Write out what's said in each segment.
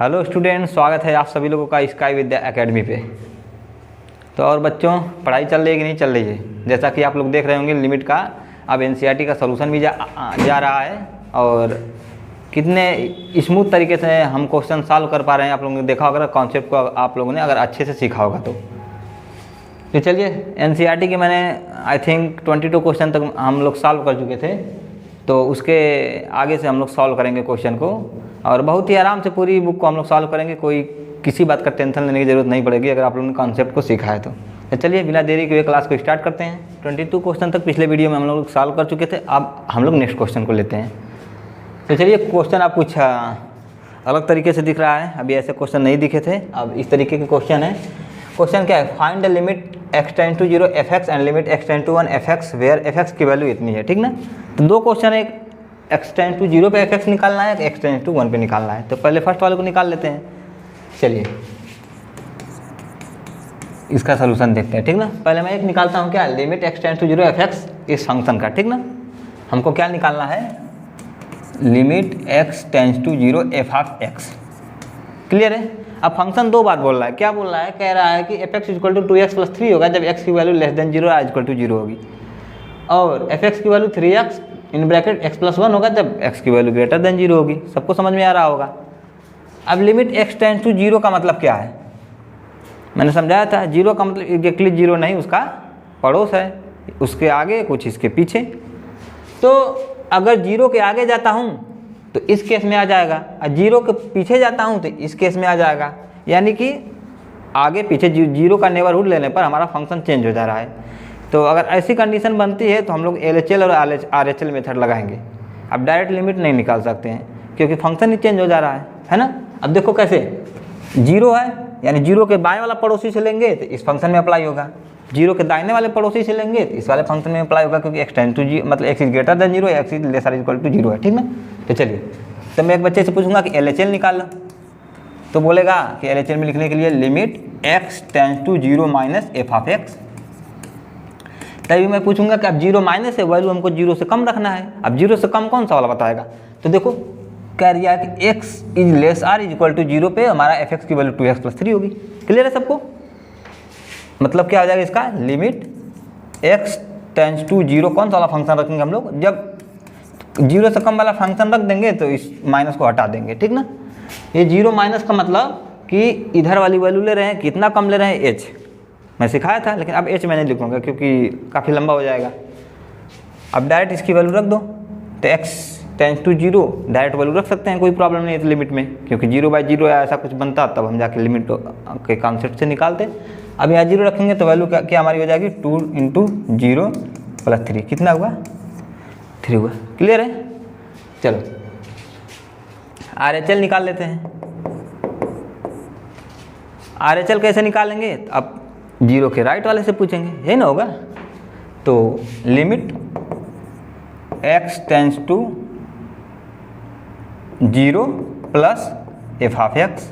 Hello student, स्वागत है आप सभी लोगों का स्काई विद्या एकेडमी पे। तो और बच्चों, पढ़ाई चल रही है कि नहीं चल रही है? जैसा कि आप लोग देख रहे होंगे लिमिट का अब एनसीईआरटी का सलूशन भी जा रहा है और कितने स्मूथ तरीके से हम क्वेश्चन सॉल्व कर पा रहे हैं। आप लोगों ने देखा होगा कॉन्सेप्ट को, आप लोगों ने अगर अच्छे से सीखा होगा तो चलिए एनसीईआरटी के मैंने आई थिंक 22 क्वेश्चन तक हम लोग सॉल्व कर चुके थे, तो उसके आगे से हम लोग सॉल्व करेंगे क्वेश्चन को और बहुत ही आराम से पूरी बुक को हम लोग सॉल्व करेंगे। कोई किसी बात का टेंशन लेने की ज़रूरत नहीं पड़ेगी अगर आप लोगों ने कॉन्सेप्ट को सीखा है तो चलिए बिना देरी के क्लास को स्टार्ट करते हैं। 22 क्वेश्चन तक पिछले वीडियो में हम लोग सॉल्व कर चुके थे। अब हम लोग नेक्स्ट क्वेश्चन को लेते हैं। तो चलिए क्वेश्चन आप कुछ अलग तरीके से दिख रहा है, अभी ऐसे क्वेश्चन नहीं दिखे थे, अब इस तरीके के क्वेश्चन है। क्वेश्चन क्या है? Find the limit x tend to 0 fx and limit x tend to 1 fx where fx की वैल्यू इतनी है, ठीक ना। तो दो क्वेश्चन है, x टेंड टू 0 पे fx निकालना है, x टेंड टू 1 पे निकालना है। तो पहले फर्स्ट वाले को निकाल लेते हैं। चलिए इसका सलूशन देखते हैं, ठीक ना। पहले मैं एक निकालता हूँ, क्या limit x tend to 0 fx इस फंक्शन का, ठीक ना। हमको क्या निकालना है? Limit x tend to 0 f of x। Clear है? अब फंक्शन दो बात बोल रहा है। क्या बोल रहा है? कह रहा है कि f x equal to 2x plus 3 होगा जब x की वैल्यू लेस देन 0 और इक्वल टू 0 होगी, और एफ एक्स की value 3x in bracket x plus 1 होगा जब x की वैल्यू ग्रेटर देन 0 होगी। सबको समझ में आ रहा होगा। अब लिमिट x टेंड टू 0 का मतलब क्या है? मैंने समझाया था, 0 का मतलब एग्जैक्टली 0 नहीं, उसका पड़ोस है, उसके आगे कुछ इसके पीछे। तो अगर 0 के आगे जाता हूँ तो इस केस में आ जाएगा, और 0 के पीछे जाता हूँ तो इस केस में आ जाएगा। यानी कि आगे पीछे 0 का नेबरहुड लेने पर हमारा फंक्शन चेंज हो जा रहा है। तो अगर ऐसी कंडीशन बनती है तो हम लोग LHL और RHL मेथड लगाएंगे। अब डायरेक्ट लिमिट नहीं निकाल सकते हैं क्योंकि फंक्शन ही चेंज हो जा रहा है ना। अब देखो कैसे, 0 है यानी 0 के बाएं वाला पड़ोसी से लेंगे तो इस फंक्शन में अप्लाई होगा, 0 के दाहिने वाले पड़ोसी से लेंगे तो इस वाले फंक्शन में अप्लाई होगा, क्योंकि x टेंड टू 0 मतलब x इज ग्रेटर देन 0 या x is lesser equal to 0 है, ठीक ना। तो चलिए, तो मैं एक बच्चे से पूछूंगा कि LHL निकाल, तो बोलेगा कि LHL में लिखने के लिए limit x tend to 0 minus f of x। तभी मैं पूछूंगा कि अब 0 माइनस है, वैल्यू हमको 0 से कम रखना है। अब 0 से कम कौन सा वाला बताएगा? तो देखो कह रहा है कि x is less or is equal to 0 पे हमारा एफ एक्स की वैल्यू 2x प्लस 3 होगी। क्लियर है सबको? मतलब क्या हो जाएगा इसका? लिमिट x टेंड्स टू 0 कौन सा वाला फंक्शन रखेंगे हम लोग? जब 0 से कम वाला फंक्शन रख देंगे तो इस माइनस को हटा देंगे, ठीक ना। ये 0 माइनस का मतलब कि इधर वाली वैल्यू ले रहे हैं, कितना कम ले रहे हैं? h। मैं सिखाया था, लेकिन अब h मैं नहीं लिखूँगा क्योंकि काफ़ी लंबा हो जाएगा। अब डायरेक्ट इसकी वैल्यू रख दो, तो x tends to 0 direct value रख सकते हैं, कोई प्रॉब्लम नहीं है लिमिट में, क्योंकि 0/0 या ऐसा कुछ बनता तब हम जाके लिमिट के कॉन्सेप्ट से निकालते। अब यहाँ 0 रखेंगे तो वैल्यू क्या हमारी हो जाएगी? 2 इंटू 0 प्लस 3, कितना हुआ? 3 हुआ। क्लियर है? चलो RHL निकाल लेते हैं। RHL कैसे निकालेंगे? अब 0 के राइट वाले से पूछेंगे, यही ना होगा। तो limit x tends to 0 plus f of x।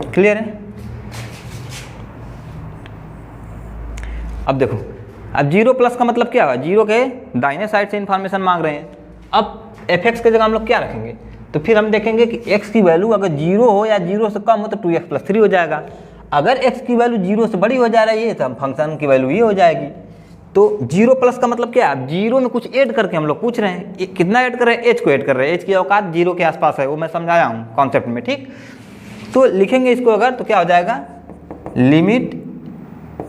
Clear है? अब देखो, अब 0 प्लस का मतलब क्या हुआ? 0 के दाहिने साइड से इंफॉर्मेशन मांग रहे हैं। अब एफ एक्स के जगह हम लोग क्या रखेंगे? तो फिर हम देखेंगे कि x की वैल्यू अगर 0 हो या 0 से कम हो तो 2x प्लस 3 हो जाएगा। अगर x की वैल्यू 0 से बड़ी हो जा रही है तो हम फंक्शन की वैल्यू ये हो जाएगी। तो 0 प्लस का मतलब क्या है? अब 0 में कुछ ऐड करके हम लोग पूछ रहे हैं, कितना ऐड कर रहे हैं? h को ऐड कर रहे हैं। h की औकात 0 के आसपास है, वो मैं समझाया हूँ कॉन्सेप्ट में, ठीक। तो लिखेंगे इसको अगर, तो क्या हो जाएगा? लिमिट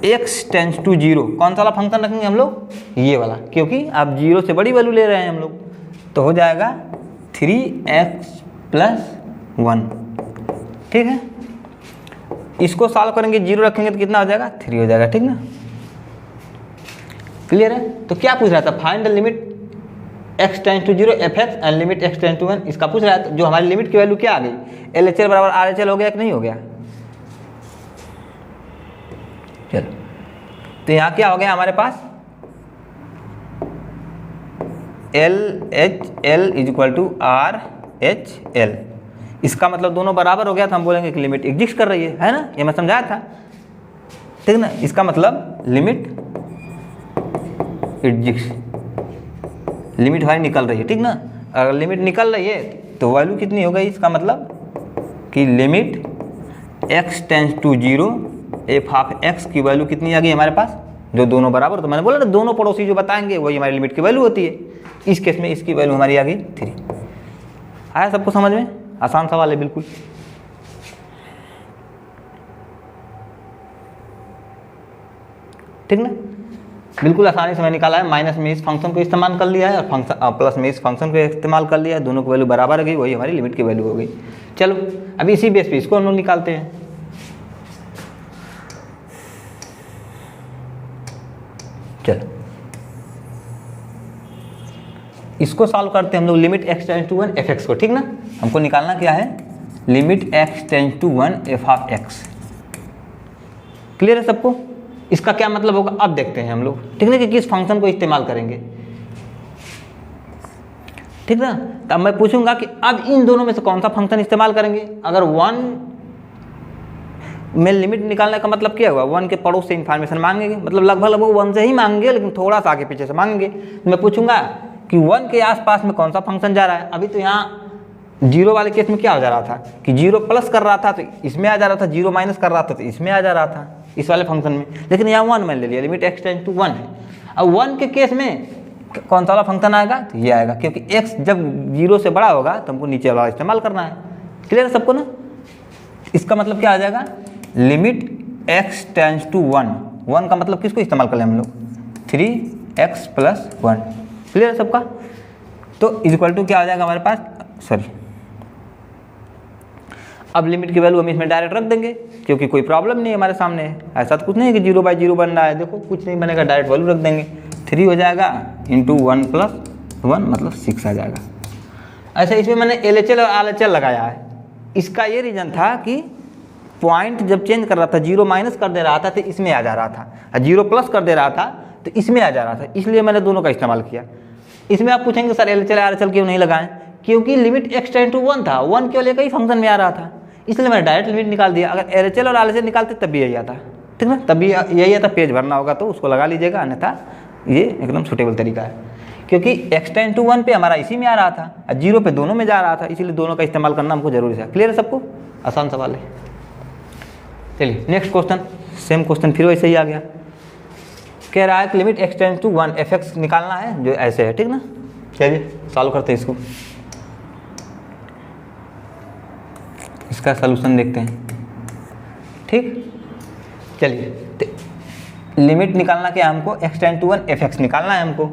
x टेंड्स टू 0 कौन सा वाला फंक्शन रखेंगे हम लोग? ये वाला, क्योंकि अब 0 से बड़ी वैल्यू ले रहे हैं हम लोग। तो हो जाएगा 3x प्लस 1, ठीक है। इसको सॉल्व करेंगे, 0 रखेंगे तो कितना हो जाएगा? 3 हो जाएगा, ठीक ना। क्लियर है? तो क्या पूछ रहा था? Find the limit x tends to 0 f x and limit x tends to 1, इसका पूछ रहा है। जो हमारी लिमिट की वैल्यू क्या आ गई? LHL बराबर RHL हो गया कि नहीं हो गया? चलो, तो यहाँ क्या हो गया हमारे पास? LHL is equal to RHL। इसका मतलब दोनों बराबर हो गया, तो हम बोलेंगे कि लिमिट एग्जिस्ट कर रही है ना। ये मैं समझाया था, ठीक ना। इसका मतलब लिमिट एग्जिस्ट, लिमिट हमारी निकल रही है, ठीक ना। अगर लिमिट निकल रही है तो वैल्यू कितनी हो गई? इसका मतलब कि limit x tends to zero f of x की वैल्यू कितनी आ गई हमारे पास, जो दोनों बराबर, तो मैंने बोला ना दोनों पड़ोसी जो बताएंगे वही हमारी लिमिट की वैल्यू होती है। इस केस में इसकी वैल्यू हमारी आ गई 3। आया सबको समझ में? आसान सवाल है बिल्कुल। ठीक ना, बिल्कुल आसानी से मैं निकाला है। माइनस में इस फंक्शन को इस्तेमाल कर लिया है और फंक्शन प्लस में इस फंक्शन को इस्तेमाल कर लिया है, दोनों की वैल्यू बराबर हो गई, वही हमारी लिमिट की वैल्यू हो गई। चलो अभी इसी बेस पे इसको हम लोग निकालते हैं। चलो इसको सॉल्व करते हैं हम लोग, limit x tends to 1 f x को। ठीक ना, हमको निकालना क्या है, limit x tends to 1 f of x. Clear है सबको? इसका क्या मतलब होगा अब देखते हैं हम लोग। ठीक ना, कि किस फंक्शन को इस्तेमाल करेंगे। ठीक ना, तो अब मैं पूछूंगा कि अब इन दोनों में से कौन सा फंक्शन इस्तेमाल करेंगे। अगर 1 में लिमिट निकालने का मतलब क्या हुआ, 1 के पड़ोस से इन्फॉर्मेशन मांगेंगे, मतलब लगभग 1 से ही मांगेंगे, लेकिन थोड़ा सा आगे पीछे से मांगेंगे। तो मैं पूछूंगा कि 1 के आसपास में कौन सा फंक्शन जा रहा है। अभी तो यहाँ 0 वाले केस में क्या हो जा रहा था कि 0 प्लस कर रहा था तो इसमें आ जा रहा था, 0 माइनस कर रहा था तो इसमें आ जा रहा था, इस वाले फंक्शन में। लेकिन यहाँ 1 मैंने ले लिया, लिमिट एक्स टेंस टू 1 है। अब 1 के केस में कौन सा वाला फंक्शन आएगा, तो ये आएगा, क्योंकि x जब 0 से बड़ा होगा तो हमको नीचे वाला इस्तेमाल करना है। क्लियर है सबको ना? इसका मतलब क्या आ जाएगा, लिमिट एक्स टेंस टू 1 का मतलब किसको इस्तेमाल कर लें हम लोग, 3x प्लस 1। क्लियर है सबका? तो इक्वल टू क्या आ जाएगा हमारे पास, सॉरी, अब लिमिट की वैल्यू हम इसमें डायरेक्ट रख देंगे, क्योंकि कोई प्रॉब्लम नहीं है हमारे सामने। ऐसा तो कुछ नहीं है कि 0/0 बन रहा है, देखो कुछ नहीं बनेगा, डायरेक्ट वैल्यू रख देंगे। 3 हो जाएगा इंटू 1 प्लस 1 मतलब 6 आ जाएगा। ऐसा इसमें मैंने LHL और RHL लगाया है। इसका ये रीज़न था कि पॉइंट जब चेंज कर रहा था, 0 माइनस कर दे रहा था तो इसमें आ जा रहा था, और 0 प्लस कर दे रहा था तो इसमें आ जा रहा था, इसलिए मैंने दोनों का इस्तेमाल किया। इसमें आप पूछेंगे सर LHL RHL क्यों नहीं लगाएं, क्योंकि लिमिट एक्स टेंस टू 1 था, 1 केवल एक ही फंक्शन में आ रहा था, इसलिए मैंने डायरेक्ट लिमिट निकाल दिया। अगर LHL और RHL निकालते तब भी यही आता। ठीक ना, तभी यही आता, पेज भरना होगा तो उसको लगा लीजिएगा, अन्यथा ये एकदम सुटेबल तरीका है। क्योंकि एक्स टेंस टू 1 पे हमारा इसी में आ रहा था और 0 पे दोनों में जा रहा था, इसीलिए दोनों का इस्तेमाल करना हमको जरूरी है। क्लियर है सबको? आसान सवाल है। चलिए नेक्स्ट क्वेश्चन, सेम क्वेश्चन फिर वैसे ही आ गया। कह रहा है कि limit x tends to 1 f x निकालना है, जो ऐसे है। ठीक ना, चलिए सॉल्व करते हैं इसको। इसका सलूशन देखते हैं। ठीक, चलिए लिमिट निकालना क्या है हमको, x tends to 1 f x निकालना है हमको।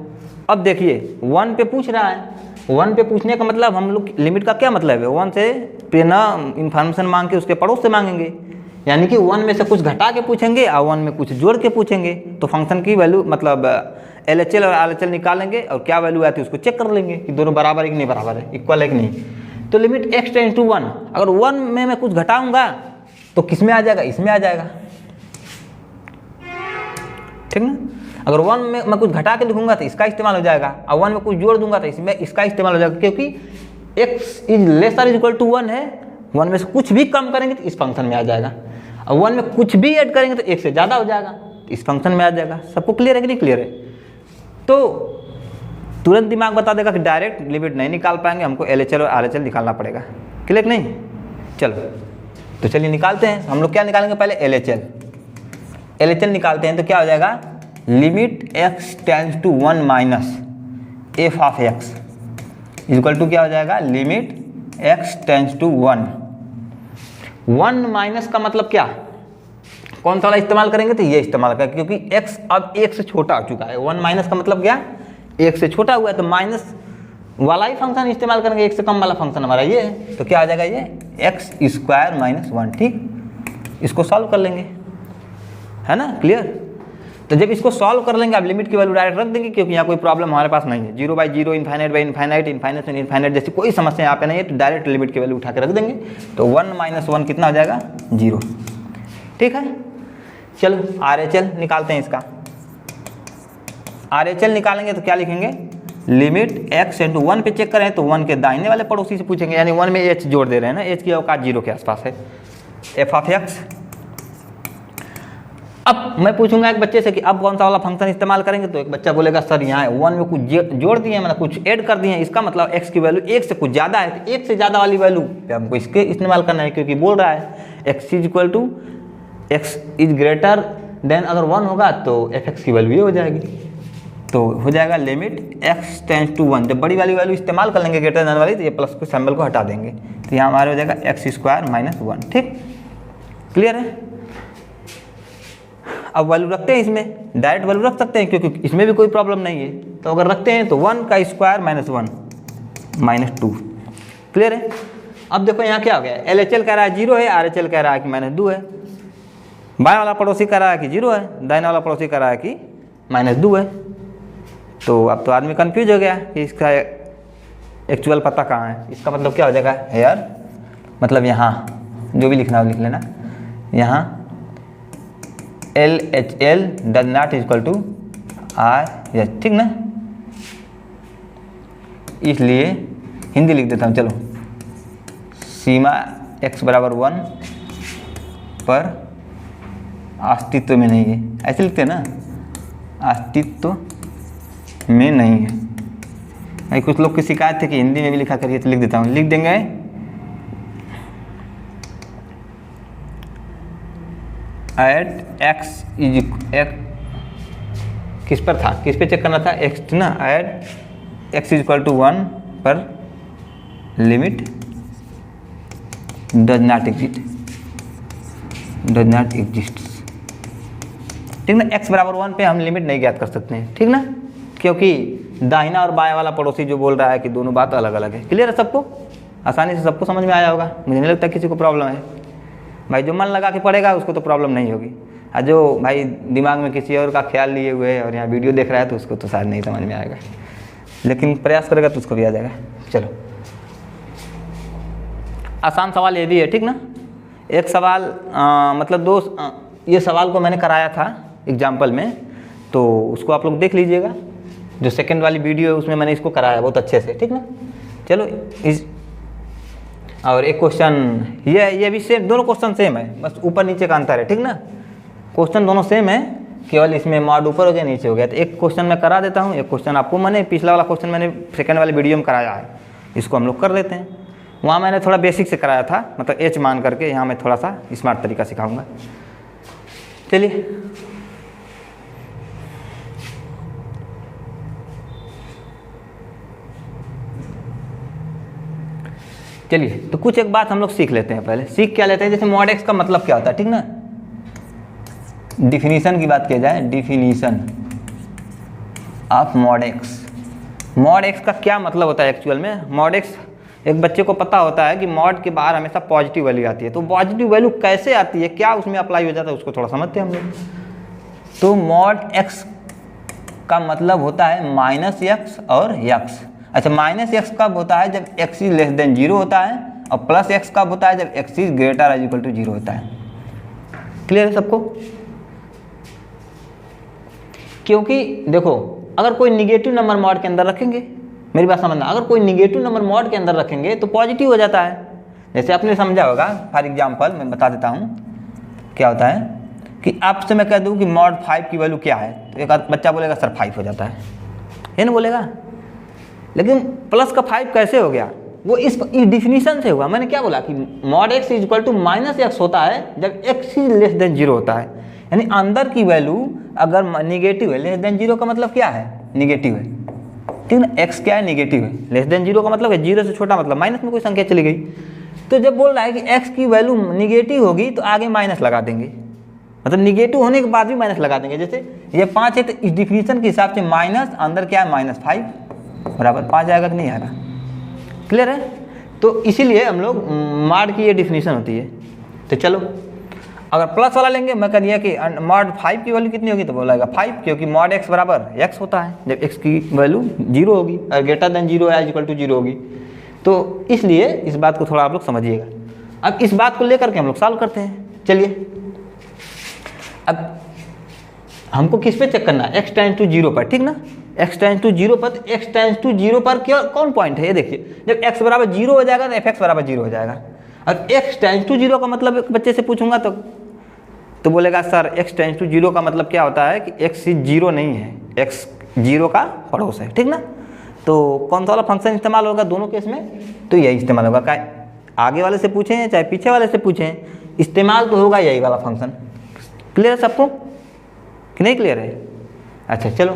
अब देखिए 1 पे पूछ रहा है, 1 पे पूछने का मतलब हम लोग लिमिट का क्या मतलब है, 1 से पे ना इन्फॉर्मेशन मांग के उसके पड़ोस से मांगेंगे, यानी कि 1 में से कुछ घटा के पूछेंगे और 1 में कुछ जोड़ के पूछेंगे। तो फंक्शन की वैल्यू मतलब LHL और RHL निकालेंगे और क्या वैल्यू आती है उसको चेक कर लेंगे कि दोनों बराबर है कि नहीं बराबर है, इक्वल है कि नहीं। तो लिमिट एक्स टेंस टू 1, अगर 1 में मैं कुछ घटाऊंगा तो किस में आ जाएगा, इसमें आ जाएगा। ठीक ना, अगर 1 में मैं कुछ घटा के लिखूंगा तो इसका इस्तेमाल हो जाएगा, और 1 में कुछ जोड़ दूंगा तो इसमें इसका इस्तेमाल हो जाएगा, क्योंकि x is lesser is equal to 1 है। 1 में से कुछ भी कम करेंगे तो इस फंक्शन में आ जाएगा, और 1 में कुछ भी ऐड करेंगे तो 1 से ज़्यादा हो जाएगा, तो इस फंक्शन में आ जाएगा। सबको क्लियर है कि नहीं क्लियर है? तो तुरंत दिमाग बता देगा कि डायरेक्ट लिमिट नहीं निकाल पाएंगे, हमको LHL और RHL निकालना पड़ेगा। क्लियर नहीं? चलो तो चलिए निकालते हैं। हम लोग क्या निकालेंगे, पहले LHL निकालते हैं। तो क्या हो जाएगा, limit x tends to 1 minus f of x equal to क्या हो जाएगा, limit x tends to 1 minus का मतलब क्या, कौन सा वाला इस्तेमाल करेंगे, तो ये इस्तेमाल करेंगे, क्योंकि x अब 1 से छोटा हो चुका है। 1 माइनस का मतलब क्या, 1 से छोटा हुआ है, तो माइनस वाला ही फंक्शन इस्तेमाल करेंगे, 1 से कम वाला फंक्शन हमारा ये है। तो क्या आ जाएगा, ये एक्स स्क्वायर माइनस 1। ठीक, इसको सॉल्व कर लेंगे, है ना, क्लियर। तो जब इसको सॉल्व कर लेंगे, आप लिमिट की वैल्यू डायरेक्ट रख देंगे, क्योंकि यहाँ कोई प्रॉब्लम हमारे पास नहीं है। 0/0, इनफाइनाइट बाई इनफाइनाइट, इनफाइनाइट से इनफाइनाइट जैसी कोई समस्या यहाँ पे नहीं है, तो डायरेक्ट लिमिट की वैल्यू उठा के रख देंगे। तो 1 माइनस 1 कितना हो जाएगा, 0। ठीक है, चलो RHL निकालते हैं। इसका RHL निकालेंगे तो क्या लिखेंगे, लिमिट x इंटू 1 पे चेक करें तो 1 के दाहिने वाले पड़ोसी से पूछेंगे, यानी 1 में h जोड़ दे रहे हैं ना, h की औकात 0 के आसपास है, f ऑफ x। अब मैं पूछूंगा एक बच्चे से कि अब कौन सा वाला फंक्शन इस्तेमाल करेंगे, तो एक बच्चा बोलेगा सर यहाँ 1 में कुछ जोड़ दिए हैं, मतलब कुछ ऐड कर दिए हैं, इसका मतलब x की वैल्यू 1 से कुछ ज़्यादा है, तो 1 से ज़्यादा वाली वैल्यू पे हमको इसके इस्तेमाल करना है, क्योंकि बोल रहा है x इज ग्रेटर देन, अगर 1 होगा तो fx की वैल्यू ये हो जाएगी, तो हो जाएगा लिमिट x टेंड्स टू 1। जब बड़ी वाली वैल्यू इस्तेमाल कर लेंगे ग्रेटर देन वाली, तो ये प्लस के सिंबल को हटा देंगे, तो यहाँ हमारे हो जाएगा x² - 1। ठीक, क्लियर है। अब वैल्यू रखते हैं, इसमें डायरेक्ट वैल्यू रख सकते हैं क्योंकि इसमें भी कोई प्रॉब्लम नहीं है, तो अगर रखते हैं तो 1 का स्क्वायर -1 -2। क्लियर है। अब देखो यहाँ क्या हो गया, LHL कह रहा है 0 है, RHL कह रहा है कि -2 है, बाएं वाला पड़ोसी कह रहा है कि 0 है, दाहिने वाला पड़ोसी कह रहा है कि -2 है। तो अब तो आदमी कंफ्यूज हो गया कि इसका एक्चुअल पता कहाँ है। इसका मतलब क्या हो जाएगा यार, मतलब यहाँ जो भी लिखना हो लिख लेना, यहाँ LHL does not equal to RH, ठीक ना। इसलिए हिंदी लिख देता हूँ, चलो, सीमा x = 1 पर अस्तित्व में नहीं है, ऐसे लिखते हैं ना, अस्तित्व में नहीं है। भाई कुछ लोग की शिकायत थे कि हिंदी में भी लिखा करिए, तो लिख देता हूँ, लिख देंगे एट एक्स इज किस पर था, किस पे चेक करना था, एक्स ना, at x is equal to 1 पर लिमिट डज नॉट एग्जिस्ट, ठीक ना। x = 1 पे हम लिमिट नहीं ज्ञात कर सकते हैं, ठीक ना, क्योंकि दाहिना और बाएं वाला पड़ोसी जो बोल रहा है कि दोनों बात अलग अलग है। क्लियर है सबको, आसानी से सबको समझ में आया होगा, मुझे नहीं लगता किसी को प्रॉब्लम है। भाई जो मन लगा के पढ़ेगा उसको तो प्रॉब्लम नहीं होगी, और जो भाई दिमाग में किसी और का ख्याल लिए हुए है और यहाँ वीडियो देख रहा है तो उसको तो शायद नहीं समझ में आएगा, लेकिन प्रयास करेगा तो उसको भी आ जाएगा। चलो, आसान सवाल ये भी है, ठीक ना। एक सवाल मतलब दो ये सवाल को मैंने कराया था एग्जाम्पल में, तो उसको आप लोग देख लीजिएगा, जो सेकंड वाली वीडियो है उसमें मैंने इसको कराया बहुत अच्छे से, ठीक ना। चलो, इस और एक क्वेश्चन ये भी सेम, दोनों क्वेश्चन सेम है, बस ऊपर नीचे का अंतर है, ठीक ना। क्वेश्चन दोनों सेम है, केवल इसमें मॉड ऊपर हो गया नीचे हो गया। तो एक क्वेश्चन मैं करा देता हूँ, एक क्वेश्चन आपको मैंने पिछला वाला क्वेश्चन मैंने सेकंड वाली वीडियो में कराया है, इसको हम लोग कर लेते हैं। वहाँ मैंने थोड़ा बेसिक से कराया था, मतलब एच मान करके, यहाँ मैं थोड़ा सा स्मार्ट तरीका सिखाऊंगा। चलिए, चलिए तो कुछ एक बात हम लोग सीख लेते हैं। पहले सीख क्या लेते हैं, जैसे मॉड एक्स का मतलब क्या होता है, ठीक ना। डिफिनीशन की बात की जाए, definition of mod x. Mod x का क्या मतलब होता है एक्चुअल में। मॉड एक्स, एक बच्चे को पता होता है कि मॉड के बाहर हमेशा पॉजिटिव वैल्यू आती है, तो पॉजिटिव वैल्यू कैसे आती है, क्या उसमें अप्लाई हो जाता है, उसको थोड़ा समझते हैं हम लोग। तो मॉड एक्स का मतलब होता है -x और x। अच्छा, -x कब होता है, जब x इज लेस देन 0 होता है, और +x कब होता है, जब x is greater is equal to 0 होता है। क्लियर है सबको। क्योंकि देखो, अगर कोई निगेटिव नंबर मॉड के अंदर रखेंगे, मेरी बात समझना, अगर कोई निगेटिव नंबर मॉड के अंदर रखेंगे तो पॉजिटिव हो जाता है। जैसे आपने समझा होगा, फॉर एग्जाम्पल मैं बता देता हूँ क्या होता है, कि आपसे मैं कह दूँ कि मॉड 5 की वैल्यू क्या है, तो एक बच्चा बोलेगा सर 5 हो जाता है ना, बोलेगा। लेकिन प्लस का 5 कैसे हो गया, वो इस डिफिनीशन से हुआ। मैंने क्या बोला कि mod x is equal to -x होता है जब x इज लेस देन 0 होता है, यानी अंदर की वैल्यू अगर निगेटिव है, लेस देन 0 का मतलब क्या है, निगेटिव है, ठीक ना। x क्या है, निगेटिव है, लेस देन 0 का मतलब है 0 से छोटा, मतलब माइनस में कोई संख्या चली गई। तो जब बोल रहा है कि x की वैल्यू निगेटिव होगी तो आगे माइनस लगा देंगे, मतलब निगेटिव होने के बाद भी माइनस लगा देंगे। जैसे ये 5 है तो इस डिफिनीशन के हिसाब से माइनस अंदर क्या है, -5 बराबर 5 आएगा कि नहीं आएगा। क्लियर है। तो इसीलिए हम लोग मॉड की ये डिफिनीशन होती है। तो चलो, अगर प्लस वाला लेंगे, मैं कह दिया कि मॉड 5 की वैल्यू कितनी होगी, तो बोलेगा 5, क्योंकि मॉड x बराबर x होता है जब x की वैल्यू 0 होगी, और ग्रेटर देन 0 है, इक्वल टू 0 होगी। तो इसलिए इस बात को थोड़ा आप लोग समझिएगा। अब इस बात को लेकर के हम लोग सॉल्व करते हैं। चलिए, अब हमको किस पे चेक करना है, x टेंड्स टू 0 पर, ठीक ना। x टेंड्स टू 0 पर, तो x टेंड्स टू 0 पर क्या कौन पॉइंट है, ये देखिए, जब x बराबर 0 हो जाएगा तो fx बराबर 0 हो जाएगा। और x टेंड्स टू 0 का मतलब एक बच्चे से पूछूंगा तो तो बोलेगा सर x टेंस टू 0 का मतलब क्या होता है कि x 0 नहीं है, x 0 का पड़ोस है, ठीक ना। तो कौन सा वाला फंक्शन इस्तेमाल होगा दोनों केस में, तो यही इस्तेमाल होगा। क्या आगे वाले से पूछें चाहे पीछे वाले से पूछें, इस्तेमाल तो होगा यही वाला फंक्शन। क्लियर है सबको कि नहीं क्लियर है? अच्छा चलो,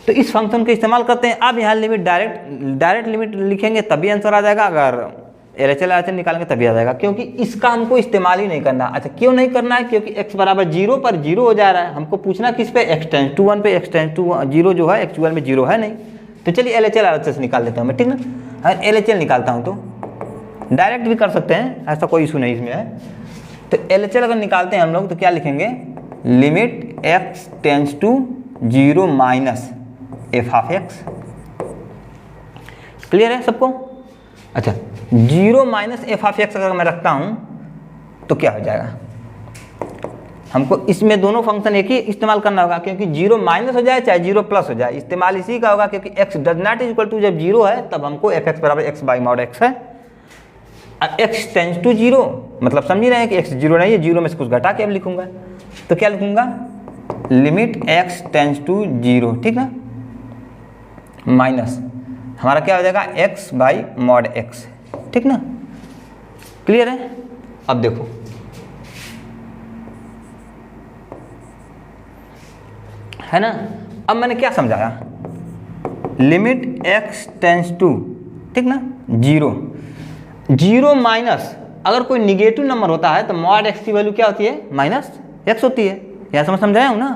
तो इस फंक्शन को इस्तेमाल करते हैं। अब यहाँ लिमिट डायरेक्ट लिमिट लिखेंगे तभी आंसर आ जाएगा, अगर LHL RHL निकालेंगे तभी आ जाएगा, क्योंकि इसका हमको इस्तेमाल ही नहीं करना। अच्छा क्यों नहीं करना है? क्योंकि x बराबर 0 पर 0 हो जा रहा है। हमको पूछना किस पे, x टेंस टू 1 पे। x टेंस टू 0 जो है एक्चुअल में 0 है नहीं। तो चलिए LHL RHL से निकाल देता हूँ मैं, ठीक ना। अगर LHL निकालता हूँ तो डायरेक्ट भी कर सकते हैं, ऐसा कोई इशू नहीं इसमें है। तो LHL अगर निकालते हैं हम लोग तो क्या लिखेंगे, limit x tends to 0 minus f of x। Clear है सबको? अच्छा 0 माइनस एफ ऑफ एक्स अगर मैं रखता हूँ तो क्या हो जाएगा, हमको इसमें दोनों फंक्शन एक ही इस्तेमाल करना होगा, क्योंकि 0 माइनस हो जाए चाहे 0 प्लस हो जाए, इस्तेमाल इसी का होगा। क्योंकि x does not equal to जब 0 है तब हमको एफ एक्स बराबर एक्स बाई मॉड एक्स है। अब x टेंस टू 0 मतलब समझ रहे हैं कि x 0 नहीं है, 0 में से कुछ घटा के अब लिखूंगा। तो क्या लिखूंगा, लिमिट x टेंस टू 0, ठीक ना, माइनस हमारा क्या हो जाएगा x बाई मॉड x, ठीक ना। क्लियर है? अब देखो है ना। अब मैंने क्या समझाया, लिमिट x टेंस टू, ठीक ना, 0 माइनस अगर कोई निगेटिव नंबर होता है तो मॉड x की वैल्यू क्या होती है, माइनस x होती है। यह समझाया हूँ ना।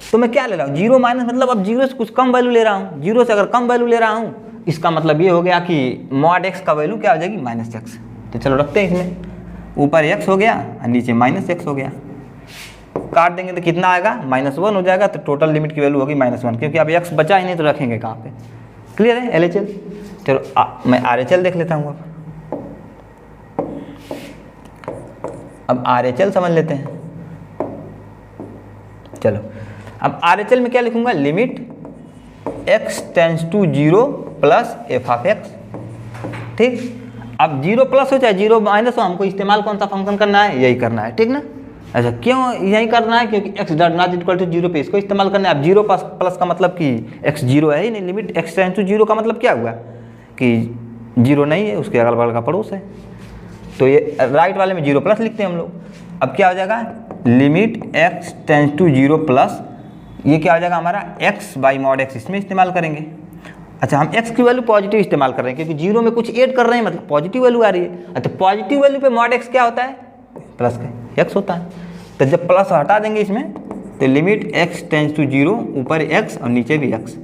तो मैं क्या ले रहा हूँ, 0 माइनस मतलब अब 0 से कुछ कम वैल्यू ले रहा हूँ। 0 से अगर कम वैल्यू ले रहा हूँ इसका मतलब ये हो गया कि मॉड x का वैल्यू क्या हो जाएगी, माइनस x। तो चलो रखते हैं इसमें, ऊपर x हो गया और नीचे माइनस x हो गया। काट देंगे तो कितना आएगा, -1 हो जाएगा। तो टोटल लिमिट की वैल्यू होगी -1, क्योंकि अब x बचा ही नहीं तो रखेंगे कहाँ पे। क्लियर है LHL? चलो मैं RHL देख लेता हूँ। अब RHL समझ लेते हैं। चलो अब RHL में क्या लिखूंगा, limit x tends to 0 plus f of x, ठीक। अब 0 प्लस हो चाहे 0 माइनस हो, हमको इस्तेमाल कौन सा फंक्शन करना है, यही करना है, ठीक ना। अच्छा क्यों यही करना है, क्योंकि x does not equal to 0 पे इसको इस्तेमाल करना है। अब 0 प्लस का मतलब कि x 0 है ही नहीं, लिमिट x टेंस टू 0 का मतलब क्या हुआ कि 0 नहीं है, उसके अगल बगल का पड़ोस है। तो ये राइट वाले में 0 प्लस लिखते हैं हम लोग। अब क्या हो जाएगा, limit x tends to 0 plus, ये क्या हो जाएगा हमारा x बाई मॉड x, इसमें इस्तेमाल करेंगे। अच्छा हम x की वैल्यू पॉजिटिव इस्तेमाल कर रहे हैं, क्योंकि 0 में कुछ ऐड कर रहे हैं मतलब पॉजिटिव वैल्यू आ रही है। अच्छा पॉजिटिव वैल्यू पे मॉड x क्या होता है, प्लस का x होता है। तो जब प्लस हटा देंगे इसमें तो लिमिट x टेंस टू 0, ऊपर x और नीचे भी x।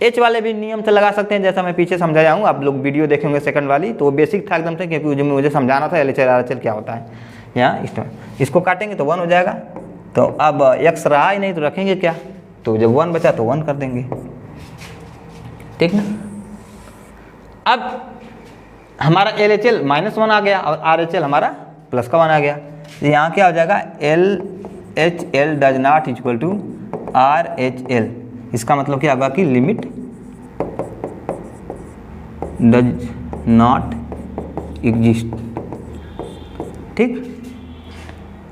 h वाले भी नियम से लगा सकते हैं, जैसा मैं पीछे समझाया हूँ। आप लोग वीडियो देखेंगे सेकंड वाली, तो वो बेसिक था एकदम से, क्योंकि मुझे समझाना था LHL RHL क्या होता है। यहाँ इसको काटेंगे तो 1 हो जाएगा। तो अब x रहा ही नहीं तो रखेंगे क्या, तो जब 1 बचा तो 1 कर देंगे, ठीक ना। अब हमारा LHL -1 आ गया और RHL हमारा प्लस का 1 आ गया। तो यहाँ क्या हो जाएगा, LHL does not equal to RHL। इसका मतलब क्या होगा कि लिमिट डज नॉट एग्जिस्ट, ठीक।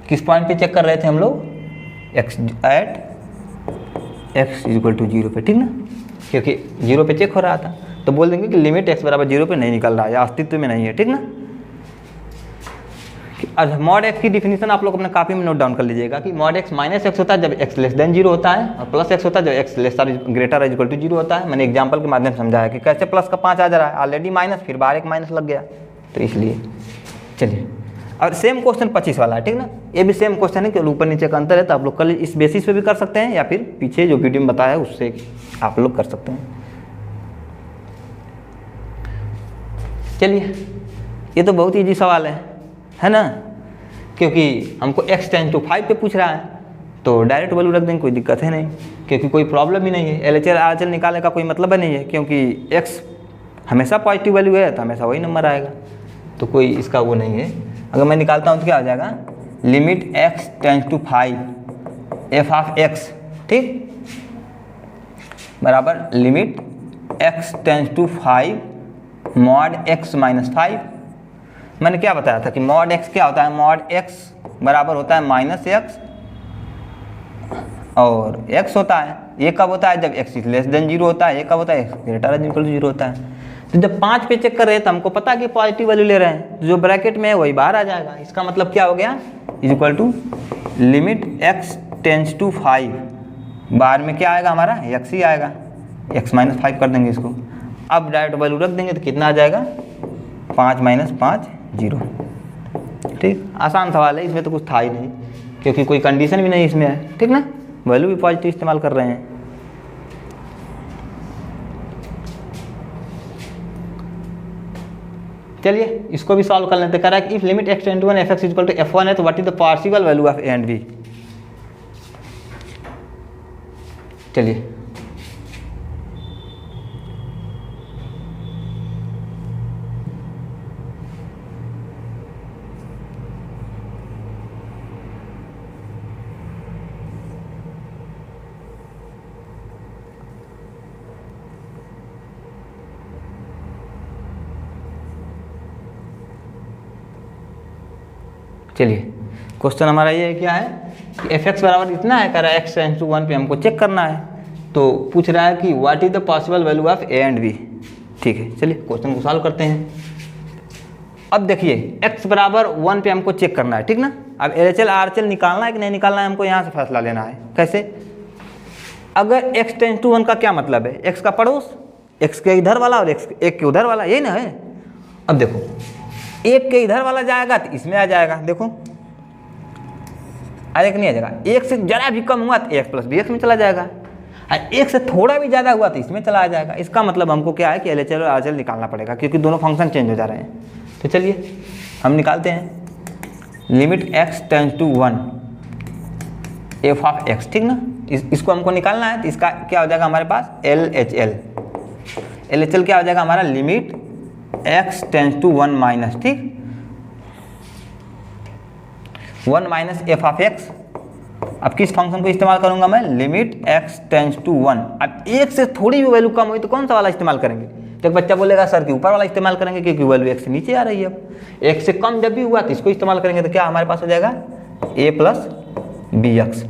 किस पॉइंट पे चेक कर रहे थे हम लोग, x at x equal to 0 पे, ठीक ना, क्योंकि 0 पे चेक हो रहा था। तो बोल देंगे कि लिमिट x बराबर 0 पे नहीं निकल रहा है या अस्तित्व में नहीं है, ठीक ना। अब मॉड x की डिफिनीशन आप लोग अपने कॉपी में नोट डाउन कर लीजिएगा कि मॉड x माइनस x होता है जब x लेस देन 0 होता है, और प्लस x होता है जब x less greater equal to 0 होता है। मैंने एग्जांपल के माध्यम से समझाया कि कैसे प्लस का 5 आ जा रहा है, ऑलरेडी माइनस, फिर बाहर एक माइनस लग गया, तो इसलिए। चलिए और सेम क्वेश्चन 25 वाला है, ठीक ना। ये भी सेम क्वेश्चन है कि ऊपर नीचे का अंतर है, तो आप लोग कल इस बेसिस पे भी कर सकते हैं या फिर पीछे जो वीडियो में बताया है उससे आप लोग कर सकते हैं। चलिए ये तो बहुत ईजी सवाल है ना, क्योंकि हमको x टेंस टू 5 पे पूछ रहा है, तो डायरेक्ट वैल्यू रख देंगे, कोई दिक्कत है नहीं, क्योंकि कोई प्रॉब्लम ही नहीं है। LHL RHL निकालने का कोई मतलब नहीं है, क्योंकि x हमेशा पॉजिटिव वैल्यू है तो हमेशा वही नंबर आएगा, तो कोई इसका वो नहीं है। अगर मैं निकालता हूँ तो क्या हो जाएगा, limit x tends to 5 f of x, ठीक, बराबर limit x tends to 5 mod x minus 5। मैंने क्या बताया था कि मॉड x क्या होता है, मॉड x बराबर होता है माइनस एक्स और x होता है। ये कब होता है? जब x लेस देन 0 होता है। ये कब होता है? x greater than equal to 0 होता है। तो जब 5 पे चेक कर रहे हैं तो हमको पता है कि पॉजिटिव वैल्यू ले रहे हैं, जो ब्रैकेट में है वही बाहर आ जाएगा। इसका मतलब क्या हो गया? Is equal to limit x tends to 5, बाहर में क्या आएगा हमारा? x ही आएगा, x माइनस 5 कर देंगे इसको। अब डायरेक्ट वैल्यू रख देंगे तो कितना आ जाएगा? 5 माइनस 5 0। ठीक, आसान सवाल है, इसमें तो कुछ था ही नहीं क्योंकि कोई कंडीशन भी नहीं इसमें है। ठीक ना, वैल्यू भी पॉजिटिव इस्तेमाल कर रहे हैं। चलिए इसको भी सॉल्व कर लेते। कह रहा है कि if limit x tend to 1 f(x) equal to f1 है तो what is the possible value of a and b। चलिए चलिए क्वेश्चन हमारा ये क्या है कि f(x) बराबर इतना है, कह रहा है x टेंड्स टू 1 पे हमको चेक करना है, तो पूछ रहा है कि what is the possible value of a and b। ठीक है, चलिए क्वेश्चन को सॉल्व करते हैं। अब देखिए x बराबर 1 पे हमको चेक करना है। ठीक ना, अब LHL RHL निकालना है कि नहीं निकालना है, हमको यहाँ से फैसला लेना है। कैसे? अगर x टेंड्स टू 1 का क्या मतलब है? x का पड़ोस, x के इधर वाला और x एक के उधर वाला, यही ना है। अब देखो एक के इधर वाला जाएगा तो इसमें आ जाएगा, देखो एक नहीं आ जाएगा। एक से जरा भी कम हुआ तो x प्लस bx में चला जाएगा, और एक से थोड़ा भी ज़्यादा हुआ तो इसमें चला आ जाएगा। इसका मतलब हमको क्या है कि LHL और RHL निकालना पड़ेगा क्योंकि दोनों फंक्शन चेंज हो जा रहे हैं। तो चलिए हम निकालते हैं। Limit x tends to 1 f of x। ठीक ना, इसको हमको निकालना है तो इसका क्या हो जाएगा हमारे पास? LHL। LHL क्या हो जाएगा हमारा? Limit x tends to 1 minus, ठीक, 1 माइनस f ऑफ x। अब किस फंक्शन को इस्तेमाल करूंगा मैं? Limit x tends to 1। अब एक से थोड़ी भी वैल्यू कम हुई तो कौन सा वाला इस्तेमाल करेंगे? तो एक बच्चा बोलेगा सर कि ऊपर वाला इस्तेमाल करेंगे क्योंकि वैल्यू x से नीचे आ रही है। अब एक से कम जब भी हुआ तो इसको इस्तेमाल करेंगे तो क्या हमारे पास हो जाएगा? a plus bx।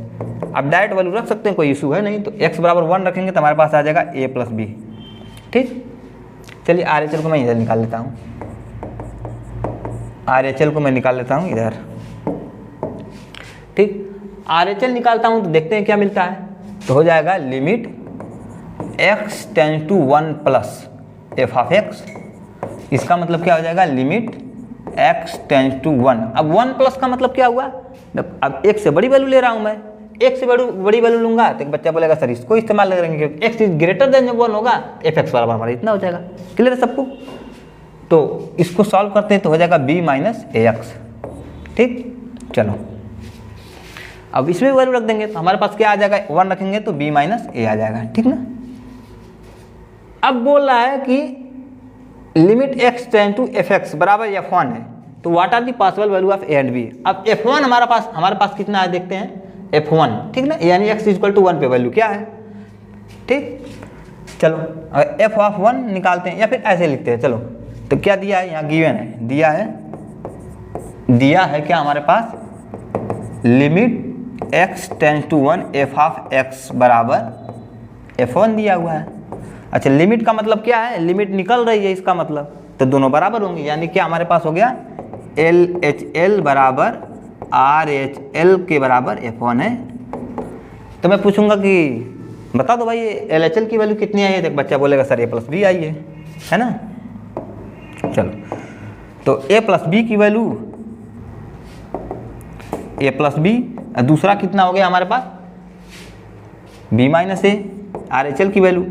अब डायरेक्ट वैल्यू रख सकते हैं, कोई इशू है नहीं। तो x बराबर 1 रखेंगे तो हमारे पास आ जाएगा a प्लस b। ठीक, चलिए RHL को मैं इधर निकाल लेता हूँ। RHL को मैं निकाल लेता हूँ इधर। ठीक, RHL निकालता हूँ तो देखते हैं क्या मिलता है। तो हो जाएगा limit x tends to 1 plus f of x। इसका मतलब क्या हो जाएगा? Limit x tends to 1। अब 1 प्लस का मतलब क्या हुआ? अब एक से बड़ी वैल्यू ले रहा हूँ मैं, एक से बड़ी वैल्यू लूंगा तो एक बच्चा बोलेगा सर इसको इस्तेमाल करेंगे क्योंकि x इज ग्रेटर देन जब 1 होगा f(x) बराबर हमारा इतना हो जाएगा। क्लियर है सबको? तो इसको सॉल्व करते हैं तो हो जाएगा b माइनस ax। ठीक, चलो अब इसमें वैल्यू रख देंगे तो हमारे पास क्या आ जाएगा? 1 रखेंगे तो b माइनस a आ जाएगा। ठीक ना, अब बोल रहा है कि limit x tend to f(x) बराबर f1 है, तो what are the possible value of a and b। अब f1 हमारे पास कितना है देखते हैं, f1। ठीक ना, यानी x इक्वल टू 1 पे वैल्यू क्या है। ठीक, चलो f ऑफ 1 निकालते हैं या फिर ऐसे लिखते हैं। चलो तो क्या दिया है यहाँ? गिवन है, दिया है क्या हमारे पास? Limit x tends to 1 f of x बराबर f1 दिया हुआ है। अच्छा, लिमिट का मतलब क्या है? लिमिट निकल रही है, इसका मतलब तो दोनों बराबर होंगे, यानी क्या हमारे पास हो गया? LHL बराबर RHL के बराबर f1 है। तो मैं पूछूंगा कि बता दो भाई LHL की वैल्यू कितनी आई है? तो बच्चा बोलेगा सर a प्लस बी आई है ना। चलो तो a प्लस बी की वैल्यू a प्लस बी, दूसरा कितना हो गया हमारे पास? b minus a। RHL की वैल्यू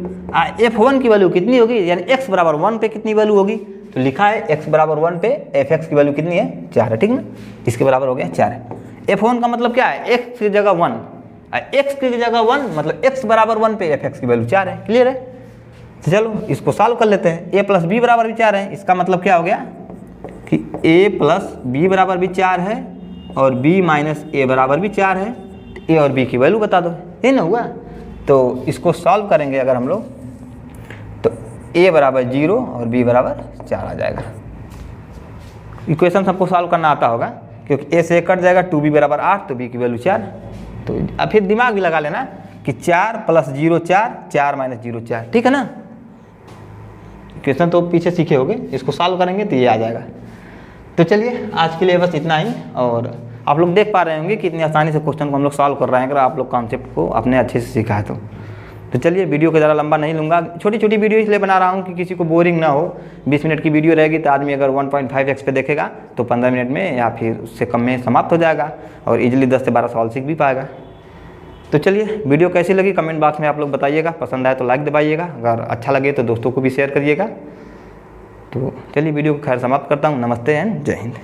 f1 की वैल्यू कितनी होगी? यानी x बराबर 1 पे कितनी वैल्यू होगी? तो लिखा है x बराबर 1 पे f(x) की वैल्यू कितनी है? 4 है। ठीक ना, इसके बराबर हो गया 4 है। f1 का मतलब क्या है? x की जगह 1, x की जगह 1 मतलब x बराबर 1 पे f(x) की वैल्यू 4 है। क्लियर है? तो चलो इसको सॉल्व कर लेते हैं। a प्लस बी बराबर भी 4 है, इसका मतलब क्या हो गया कि a प्लस बी बराबर भी 4 है और b माइनस a बराबर भी 4 है। तो a और b की वैल्यू बता दो, ये ना हुआ। तो इसको सॉल्व करेंगे अगर हम लोग तो a बराबर 0 और b बराबर 4 आ जाएगा। इक्वेशन सबको सॉल्व करना आता होगा क्योंकि ए से कट जाएगा, 2b बराबर 8, तो b की वैल्यू 4। तो अब फिर दिमाग भी लगा लेना कि 4 + 0 4, 4 - 0 4, ठीक है ना। क्वेश्चन तो पीछे सीखे होगे, इसको सॉल्व करेंगे तो ये आ जाएगा। तो चलिए आज के लिए बस इतना ही। और आप लोग देख पा रहे होंगे कि इतनी आसानी से क्वेश्चन को हम लोग सॉल्व कर रहे हैं, अगर आप लोग कॉन्सेप्ट को अपने अच्छे से सीखा है तो चलिए वीडियो को ज़्यादा लंबा नहीं लूँगा। छोटी छोटी वीडियो इसलिए बना रहा हूँ कि किसी को बोरिंग ना हो। 20 मिनट की वीडियो रहेगी तो आदमी अगर 1.5x पे देखेगा तो 15 मिनट में या फिर उससे कम में समाप्त हो जाएगा और इजीली 10 से 12 सवाल सीख भी पाएगा। तो चलिए वीडियो कैसी लगी कमेंट बॉक्स में आप लोग बताइएगा, पसंद आए तो लाइक दबाइएगा, अगर अच्छा लगे तो दोस्तों को भी शेयर करिएगा। तो चलिए वीडियो को खैर समाप्त करता हूँ। नमस्ते एंड जय हिंद।